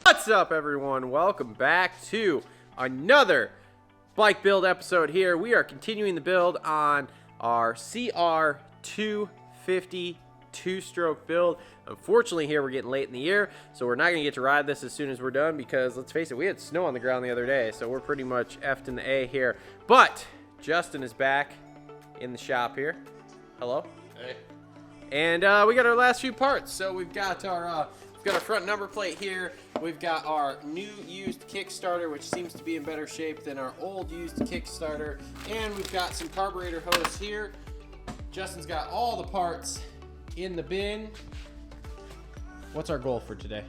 What's up, everyone? Welcome back to another bike build episode here. We are continuing the build on our CR250 two-stroke build. Unfortunately, here we're getting late in the year, so we're not going to get to ride this as soon as we're done because, let's face it, we had snow on the ground the other day, so we're pretty much effed in the A here. But Justin is back in the shop here. Hello. Hey. And we got our last few parts. So we've got our front number plate here. We've got our new used Kickstarter, which seems to be in better shape than our old used Kickstarter. And we've got some carburetor hose here. Justin's got all the parts in the bin. What's our goal for today?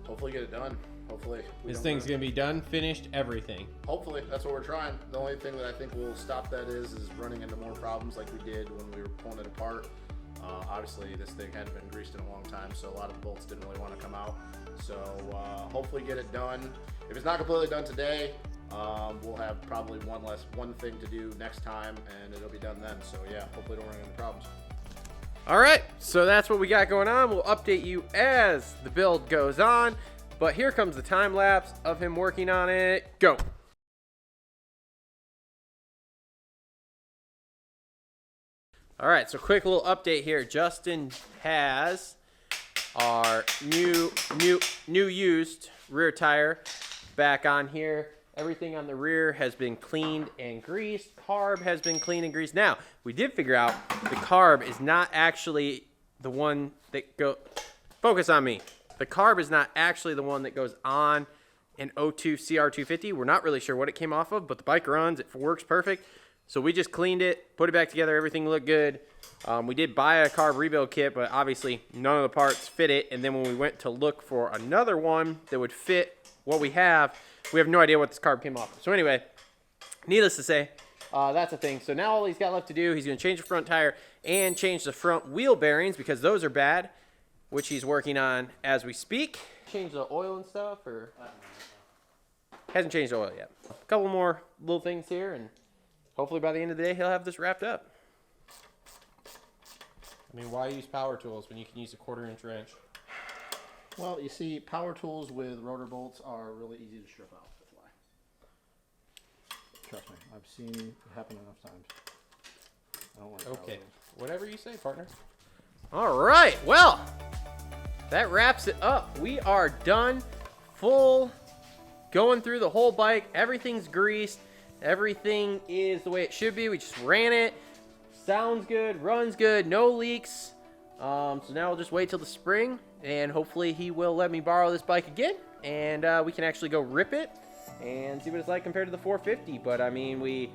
Hopefully get it done. Hopefully. This thing's going to be done, finished, everything. Hopefully. That's what we're trying. The only thing that I think will stop that is running into more problems like we did when we were pulling it apart. Obviously, this thing hadn't been greased in a long time, so a lot of the bolts didn't really want to come out. So hopefully get it done. If it's not completely done today, we'll have probably one thing to do next time, and it'll be done then. So yeah, hopefully don't run into problems. All right, so that's what we got going on. We'll update you as the build goes on. But here comes the time lapse of him working on it. Go. All right, so quick little update here. Justin has our new used rear tire back on here. Everything on the rear has been cleaned and greased. Carb has been cleaned and greased. Now, we did figure out the carb is not actually the one that focus on me. The carb is not actually the one that goes on an O2 CR250. We're not really sure what it came off of, but the bike runs. It works perfect. So we just cleaned it, put it back together. Everything looked good. We did buy a carb rebuild kit, but obviously none of the parts fit it. And then when we went to look for another one that would fit what we have no idea what this carb came off of. So anyway, needless to say, that's a thing. So now all he's got left to do, he's going to change the front tire and change the front wheel bearings because those are bad, which he's working on as we speak. Change the oil and stuff, or hasn't changed the oil yet. A couple more little things here, and hopefully by the end of the day, he'll have this wrapped up. I mean, why use power tools when you can use a 1/4-inch wrench? Well, you see, power tools with rotor bolts are really easy to strip out. That's why. Trust me, I've seen it happen enough times. I don't like power tools. Whatever you say, partner. All right, well, that wraps it up. We are done, full, going through the whole bike. Everything's greased. Everything is the way it should be. We just ran it. Sounds good, runs good, no leaks. So now we'll just wait till the spring, and hopefully he will let me borrow this bike again, and we can actually go rip it and see what it's like compared to the 450. But I mean, we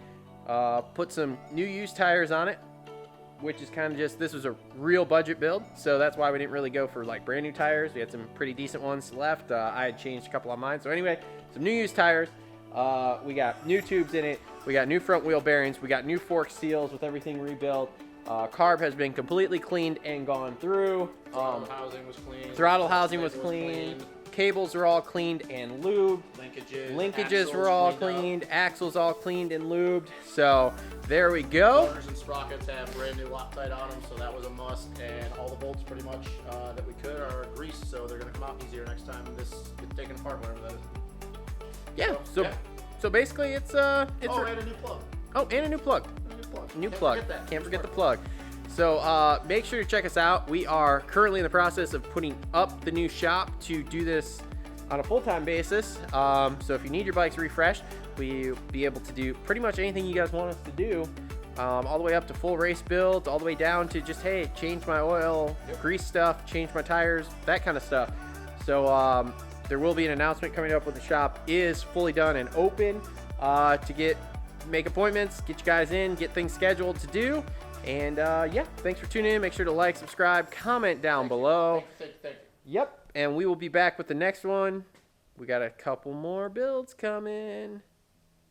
put some new used tires on it, which is kind of just, this was a real budget build, so that's why we didn't really go for like brand new tires. We had some pretty decent ones left. I had changed a couple on mine. So anyway, some new used tires. We got new tubes in it. We got new front wheel bearings. We got new fork seals with everything rebuilt. Carb has been completely cleaned and gone through. Throttle housing was clean. Throttle housing was clean. Cables are all cleaned and lubed. Linkages were all cleaned. Axles all cleaned and lubed. So there we go. Motors and sprockets have brand new Loctite on them, so that was a must. And all the bolts pretty much that we could are greased, so they're going to come out easier next time this gets taken apart, whatever that is. Yeah. So basically it's and a new plug. Oh, and a new plug. New plug. Can't forget the plug. So make sure to check us out. We are currently in the process of putting up the new shop to do this on a full-time basis. So if you need your bikes refreshed, we'll be able to do pretty much anything you guys want us to do. All the way up to full race builds, all the way down to just, hey, change my oil, grease stuff, change my tires, that kind of stuff. So there will be an announcement coming up when the shop is fully done and open to make appointments, get you guys in, get things scheduled to do. And yeah, thanks for tuning in. Make sure to like, subscribe, comment down below. Thank you. Yep, and we will be back with the next one. We got a couple more builds coming.